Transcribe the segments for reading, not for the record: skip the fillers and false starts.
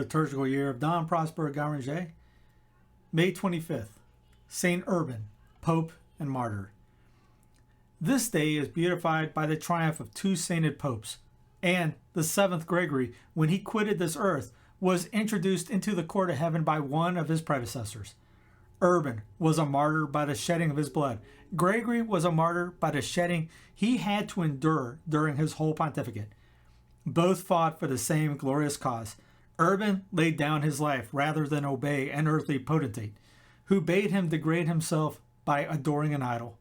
liturgical year of Don Prosper Guéranger, May 25th, Saint Urban, Pope and Martyr. This day is beatified by the triumph of two sainted popes, and the seventh Gregory, when he quitted this earth, was introduced into the court of heaven by one of his predecessors. Urban was a martyr by the shedding of his blood. Gregory was a martyr by the shedding he had to endure during his whole pontificate. Both fought for the same glorious cause. Urban laid down his life rather than obey an earthly potentate, who bade him degrade himself by adoring an idol.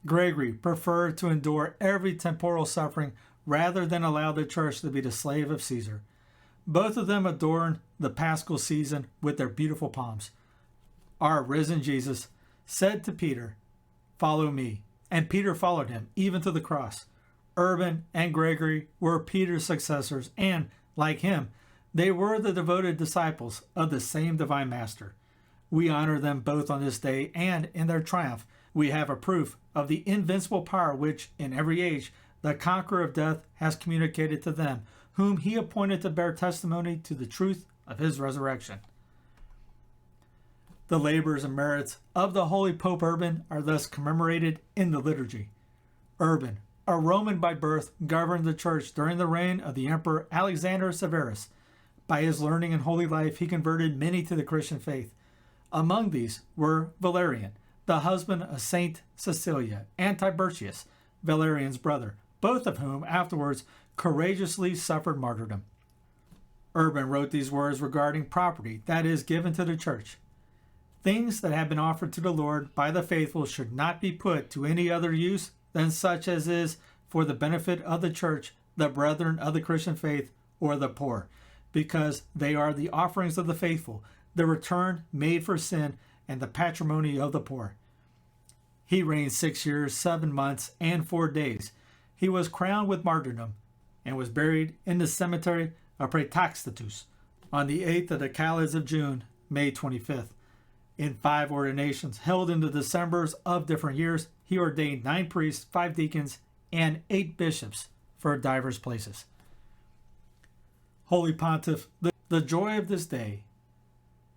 Gregory preferred to endure every temporal suffering rather than allow the church to be the slave of Caesar. Both of them adorned the Paschal season with their beautiful palms. Our risen Jesus said to Peter, "Follow me," and Peter followed him, even to the cross. Urban and Gregory were Peter's successors, and, like him, they were the devoted disciples of the same divine master. We honor them both on this day, and in their triumph we have a proof of the invincible power which, in every age, the conqueror of death has communicated to them, whom he appointed to bear testimony to the truth of his resurrection. The labors and merits of the holy Pope Urban are thus commemorated in the liturgy. Urban, a Roman by birth, governed the church during the reign of the Emperor Alexander Severus. By his learning and holy life, he converted many to the Christian faith. Among these were Valerian, the husband of Saint Cecilia, and Tiburtius, Valerian's brother, both of whom afterwards courageously suffered martyrdom. Urban wrote these words regarding property that is given to the church. Things that have been offered to the Lord by the faithful should not be put to any other use than such as is for the benefit of the church, the brethren of the Christian faith, or the poor, because they are the offerings of the faithful, the return made for sin, and the patrimony of the poor. He reigned 6 years, 7 months, and 4 days. He was crowned with martyrdom, and was buried in the cemetery of Praetaxtatus on the 8th of the Calends of June, May 25th. In 5 ordinations held in the Decembers of different years, he ordained 9 priests, 5 deacons, and 8 bishops for divers places. Holy Pontiff, the joy of this day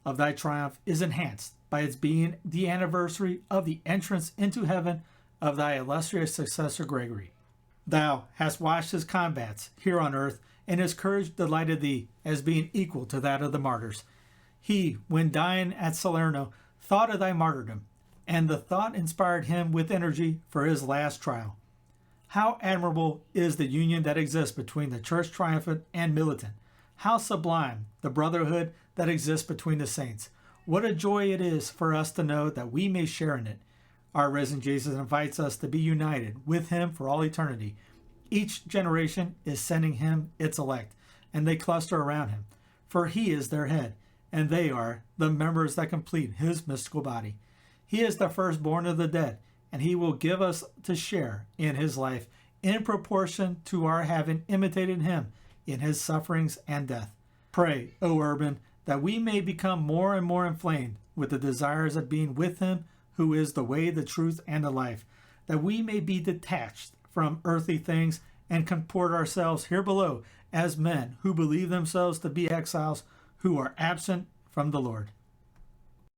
of thy triumph is enhanced by its being the anniversary of the entrance into heaven of thy illustrious successor Gregory. Thou hast watched his combats here on earth, and his courage delighted thee as being equal to that of the martyrs. He, when dying at Salerno, thought of thy martyrdom, and the thought inspired him with energy for his last trial. How admirable is the union that exists between the church triumphant and militant. How sublime the brotherhood that exists between the saints. What a joy it is for us to know that we may share in it. Our risen Jesus invites us to be united with him for all eternity. Each generation is sending him its elect, and they cluster around him, for he is their head, and they are the members that complete his mystical body. He is the firstborn of the dead, and he will give us to share in his life in proportion to our having imitated him in his sufferings and death. Pray, O Urban, that we may become more and more inflamed with the desires of being with him who is the way, the truth, and the life, that we may be detached from earthly things and comport ourselves here below as men who believe themselves to be exiles who are absent from the Lord.